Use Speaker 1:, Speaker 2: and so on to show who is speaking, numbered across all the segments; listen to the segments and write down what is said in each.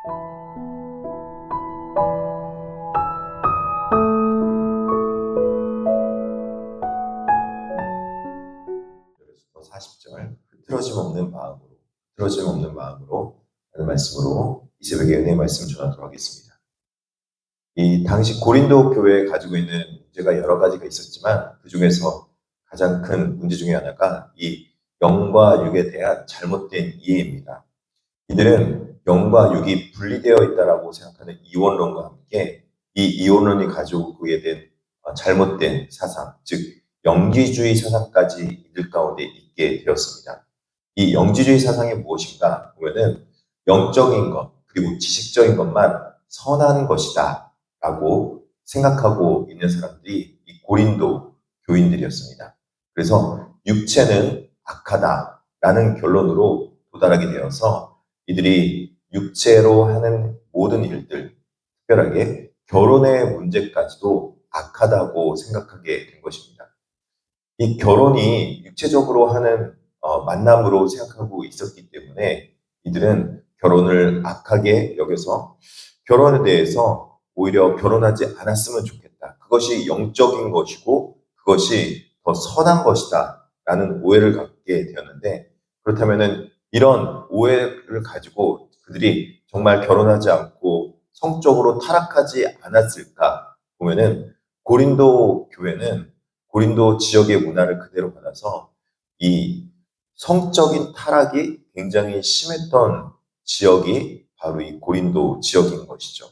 Speaker 1: 40절 흐트러짐 없는 마음으로 하는 말씀으로 이 새벽에 은혜의 말씀 전하도록 하겠습니다. 이 당시 고린도 교회에 가지고 있는 문제가 여러 가지가 있었지만 그 중에서 가장 큰 문제 중에 하나가 이 영과 육에 대한 잘못된 이해입니다. 이들은 영과 육이 분리되어 있다라고 생각하는 이원론과 함께 이 이원론이 가지고 된 잘못된 사상, 즉 영지주의 사상까지 이들 가운데 있게 되었습니다. 이 영지주의 사상이 무엇인가 보면은 영적인 것 그리고 지식적인 것만 선한 것이다 라고 생각하고 있는 사람들이 이 고린도 교인들이었습니다. 그래서 육체는 악하다라는 결론으로 도달하게 되어서 이들이 육체로 하는 모든 일들, 특별하게 결혼의 문제까지도 악하다고 생각하게 된 것입니다. 이 결혼이 육체적으로 하는 만남으로 생각하고 있었기 때문에 이들은 결혼을 악하게 여겨서 결혼에 대해서 오히려 결혼하지 않았으면 좋겠다. 그것이 영적인 것이고 그것이 더 선한 것이다 라는 오해를 갖게 되었는데, 그렇다면은 이런 오해를 가지고 그들이 정말 결혼하지 않고 성적으로 타락하지 않았을까 보면은 고린도 교회는 고린도 지역의 문화를 그대로 받아서 이 성적인 타락이 굉장히 심했던 지역이 바로 이 고린도 지역인 것이죠.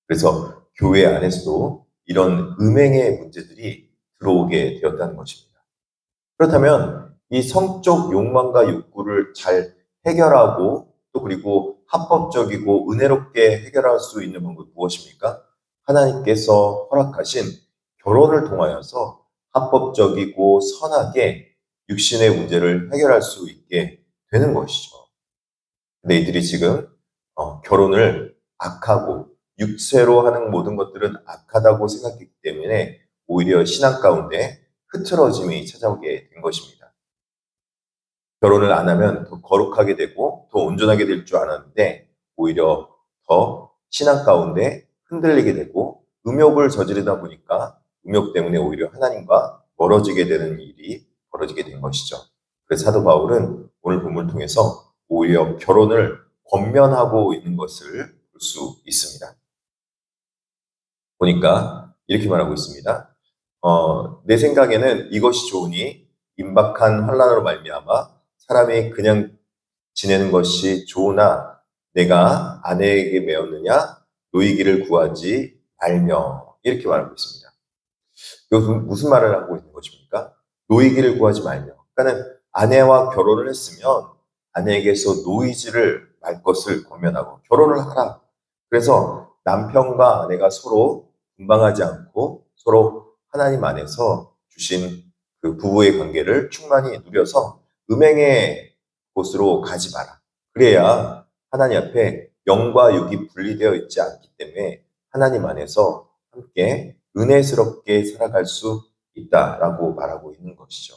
Speaker 1: 그래서 교회 안에서도 이런 음행의 문제들이 들어오게 되었다는 것입니다. 그렇다면 이 성적 욕망과 욕구를 잘 해결하고 또 그리고 합법적이고 은혜롭게 해결할 수 있는 방법이 무엇입니까? 하나님께서 허락하신 결혼을 통하여서 합법적이고 선하게 육신의 문제를 해결할 수 있게 되는 것이죠. 근데 이들이 지금 결혼을 악하고 육체로 하는 모든 것들은 악하다고 생각했기 때문에 오히려 신앙 가운데 흐트러짐이 찾아오게 된 것입니다. 결혼을 안 하면 더 거룩하게 되고 더 온전하게 될 줄 알았는데 오히려 더 신앙 가운데 흔들리게 되고 음욕을 저지르다 보니까 음욕 때문에 오히려 하나님과 멀어지게 되는 일이 벌어지게 된 것이죠. 그래서 사도 바울은 오늘 본문을 통해서 오히려 결혼을 권면하고 있는 것을 볼 수 있습니다. 보니까 이렇게 말하고 있습니다. 내 생각에는 이것이 좋으니 임박한 환난으로 말미암아 사람이 그냥 지내는 것이 좋으나 내가 아내에게 매었느냐 노이기를 구하지 말며, 이렇게 말하고 있습니다. 이것은 무슨 말을 하고 있는 것입니까? 노이기를 구하지 말며. 그러니까 아내와 결혼을 했으면 아내에게서 노이지를 말 것을 권면하고 결혼을 하라. 그래서 남편과 아내가 서로 분방하지 않고 서로 하나님 안에서 주신 그 부부의 관계를 충만히 누려서 음행의 곳으로 가지 마라. 그래야 하나님 앞에 영과 육이 분리되어 있지 않기 때문에 하나님 안에서 함께 은혜스럽게 살아갈 수 있다라고 말하고 있는 것이죠.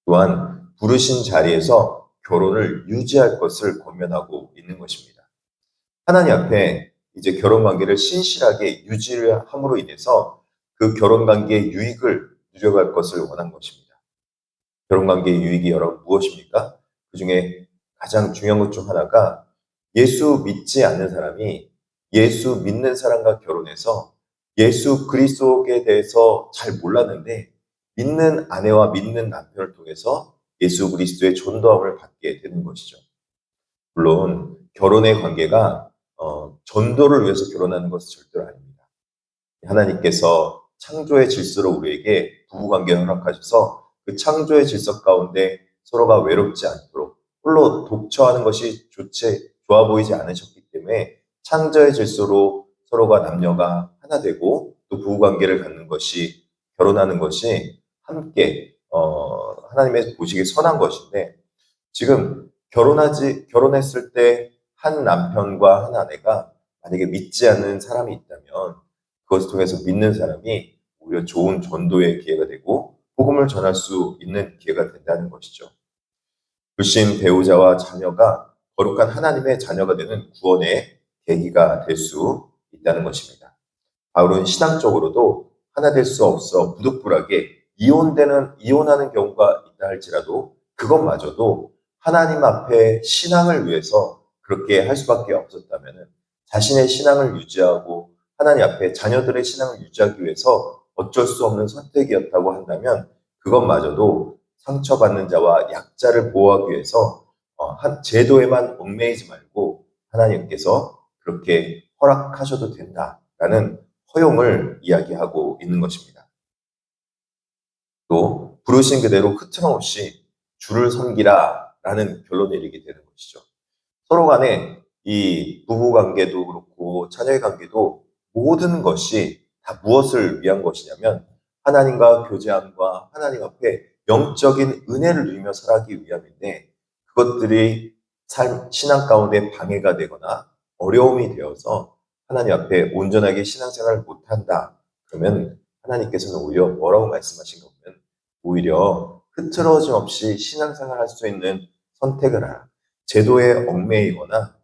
Speaker 1: 또한 부르신 자리에서 결혼을 유지할 것을 권면하고 있는 것입니다. 하나님 앞에 이제 결혼 관계를 신실하게 유지를 함으로 인해서 그 결혼 관계의 유익을 누려갈 것을 원한 것입니다. 결혼 관계의 유익이 여러분 무엇입니까? 그 중에 가장 중요한 것 중 하나가 예수 믿지 않는 사람이 예수 믿는 사람과 결혼해서 예수 그리스도에 대해서 잘 몰랐는데 믿는 아내와 믿는 남편을 통해서 예수 그리스도의 전도함을 받게 되는 것이죠. 물론 결혼의 관계가 전도를 위해서 결혼하는 것은 절대로 아닙니다. 하나님께서 창조의 질서로 우리에게 부부관계를 허락하셔서 그 창조의 질서 가운데 서로가 외롭지 않도록 홀로 독처하는 것이 좋아 보이지 않으셨기 때문에 창조의 질서로 서로가 남녀가 하나 되고 또 부부관계를 갖는 것이, 결혼하는 것이 함께 하나님의 보시기에 선한 것인데, 지금 결혼했을 때 한 남편과 한 아내가 만약에 믿지 않는 사람이 있다면 그것을 통해서 믿는 사람이 오히려 좋은 전도의 기회가 되고 복음을 전할 수 있는 기회가 된다는 것이죠. 불신 배우자와 자녀가 거룩한 하나님의 자녀가 되는 구원의 계기가 될 수 있다는 것입니다. 바울은 신앙적으로도 하나 될 수 없어 부득불하게 이혼하는 경우가 있다 할지라도 그것마저도 하나님 앞에 신앙을 위해서 그렇게 할 수밖에 없었다면 자신의 신앙을 유지하고 하나님 앞에 자녀들의 신앙을 유지하기 위해서 어쩔 수 없는 선택이었다고 한다면 그것마저도 상처받는 자와 약자를 보호하기 위해서 한 제도에만 얽매이지 말고 하나님께서 그렇게 허락하셔도 된다라는 허용을 이야기하고 있는 것입니다. 또 부르신 그대로 흐트러없이 주를 섬기라라는 결론을 내리게 되는 것이죠. 서로 간에 이 부부 관계도 그렇고 자녀의 관계도 모든 것이 다 무엇을 위한 것이냐면 하나님과 교제함과 하나님 앞에 영적인 은혜를 누리며 살아가기 위함인데 그것들이 신앙 가운데 방해가 되거나 어려움이 되어서 하나님 앞에 온전하게 신앙생활을 못한다. 그러면 하나님께서는 오히려 뭐라고 말씀하신가 보면 오히려 흐트러짐 없이 신앙생활을 할 수 있는 선택을 하라. 제도에 얽매이거나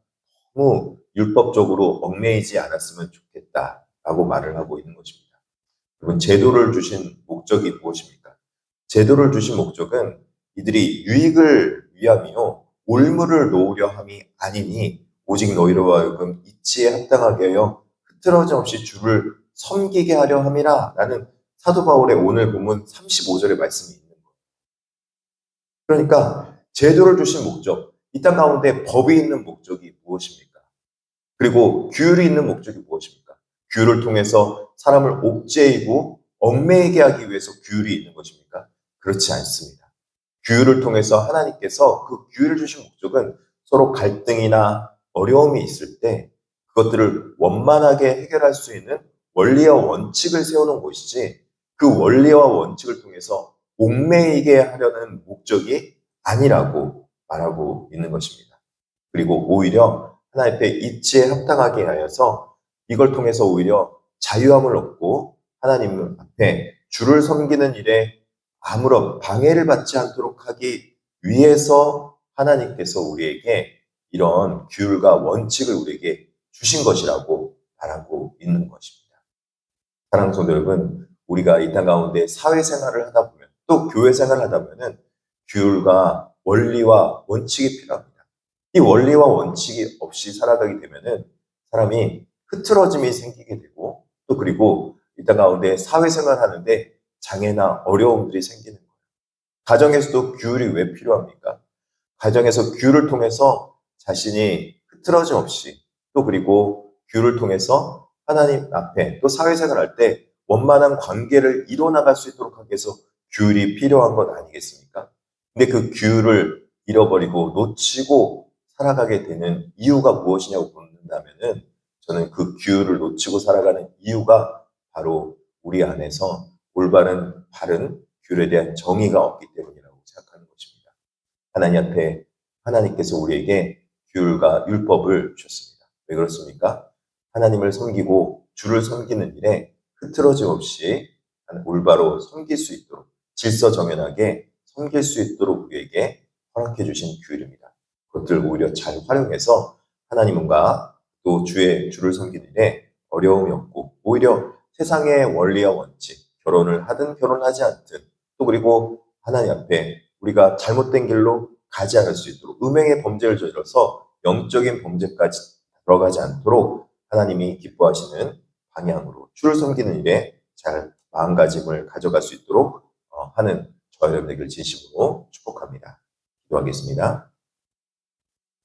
Speaker 1: 너무 율법적으로 얽매이지 않았으면 좋겠다라고 말을 하고 있는 것입니다. 여러분, 제도를 주신 목적이 무엇입니까? 제도를 주신 목적은 이들이 유익을 위함이요 올무를 놓으려 함이 아니니 오직 너희로 하여금 이치에 합당하게 하여 흐트러짐 없이 주를 섬기게 하려 함이라 라는 사도 바울의 오늘 본문 35절의 말씀이 있는 거예요. 그러니까 제도를 주신 목적, 이 땅 가운데 법이 있는 목적이 무엇입니까? 그리고 규율이 있는 목적이 무엇입니까? 규율을 통해서 사람을 옥죄이고 얽매이게 하기 위해서 규율이 있는 것입니까? 그렇지 않습니다. 규율을 통해서 하나님께서 그 규율을 주신 목적은 서로 갈등이나 어려움이 있을 때 그것들을 원만하게 해결할 수 있는 원리와 원칙을 세우는 것이지 그 원리와 원칙을 통해서 옥매이게 하려는 목적이 아니라고 말하고 있는 것입니다. 그리고 오히려 하나님 앞에 이치에 합당하게 하여서 이걸 통해서 오히려 자유함을 얻고 하나님 앞에 주를 섬기는 일에 아무런 방해를 받지 않도록 하기 위해서 하나님께서 우리에게 이런 규율과 원칙을 우리에게 주신 것이라고 말하고 있는 것입니다. 사랑하는 성도 여러분, 우리가 이 땅 가운데 사회생활을 하다 보면 또 교회생활을 하다 보면 규율과 원리와 원칙이 필요합니다. 이 원리와 원칙이 없이 살아가게 되면 사람이 흐트러짐이 생기게 되고 또 그리고 이 땅 가운데 사회생활을 하는데 장애나 어려움들이 생기는 거예요. 가정에서도 규율이 왜 필요합니까? 가정에서 규율을 통해서 자신이 흐트러짐 없이 또 그리고 규율을 통해서 하나님 앞에 또 사회생활 할 때 원만한 관계를 이뤄나갈 수 있도록 하기 위해서 규율이 필요한 것 아니겠습니까? 근데 그 규율을 잃어버리고 놓치고 살아가게 되는 이유가 무엇이냐고 묻는다면은 저는 그 규율을 놓치고 살아가는 이유가 바로 우리 안에서 올바른 바른 규율에 대한 정의가 없기 때문이라고 생각하는 것입니다. 하나님 앞에 하나님께서 우리에게 규율과 율법을 주셨습니다. 왜 그렇습니까? 하나님을 섬기고 주를 섬기는 일에 흐트러짐 없이 올바로 섬길 수 있도록 질서정연하게 섬길 수 있도록 우리에게 허락해 주신 규율입니다. 그것들 오히려 잘 활용해서 하나님과 또 주를 섬기는 일에 어려움이 없고 오히려 세상의 원리와 원칙, 결혼을 하든 결혼하지 않든 또 그리고 하나님 앞에 우리가 잘못된 길로 가지 않을 수 있도록 음행의 범죄를 저질러서 영적인 범죄까지 들어가지 않도록 하나님이 기뻐하시는 방향으로 주를 섬기는 일에 잘 마음가짐을 가져갈 수 있도록 하는 저와 여러분 되길 진심으로 축복합니다. 기도하겠습니다.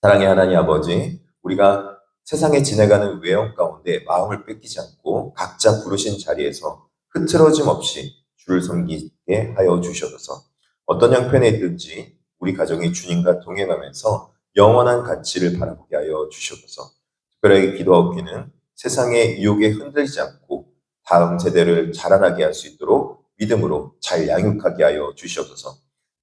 Speaker 1: 사랑의 하나님 아버지, 우리가 세상에 지나가는 외형 가운데 마음을 뺏기지 않고 각자 부르신 자리에서 흐트러짐 없이 주를 섬기게 하여 주셔서 어떤 형편에 있든지 우리 가정이 주님과 동행하면서 영원한 가치를 바라보게 하여 주셔서 특별하게 기도하기는 세상의 유혹에 흔들리지 않고 다음 세대를 자라나게 할 수 있도록 믿음으로 잘 양육하게 하여 주시옵소서.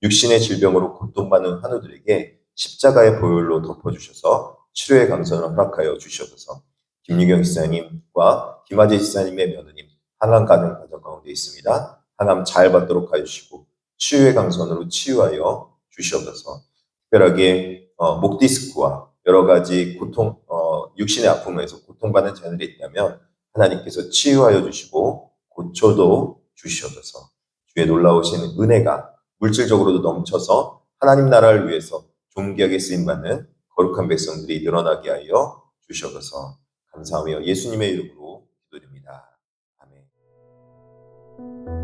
Speaker 1: 육신의 질병으로 고통받는 환우들에게 십자가의 보혈로 덮어주셔서 치료의 강선을 허락하여 주시옵소서. 김유경 지사님과 김아재 지사님의 며느님 항암 가는 과정 가운데 있습니다. 항암 잘 받도록 하여 주시고 치유의 강선으로 치유하여 주시옵소서. 특별하게 목 디스크와 여러 가지 육신의 아픔에서 고통받는 자들이 있다면 하나님께서 치유하여 주시고 고쳐도 주셔서 주의 놀라우신 은혜가 물질적으로도 넘쳐서 하나님 나라를 위해서 존귀하게 쓰임받는 거룩한 백성들이 늘어나게 하여 주셔서 감사하며 예수님의 이름으로 기도드립니다. 아멘.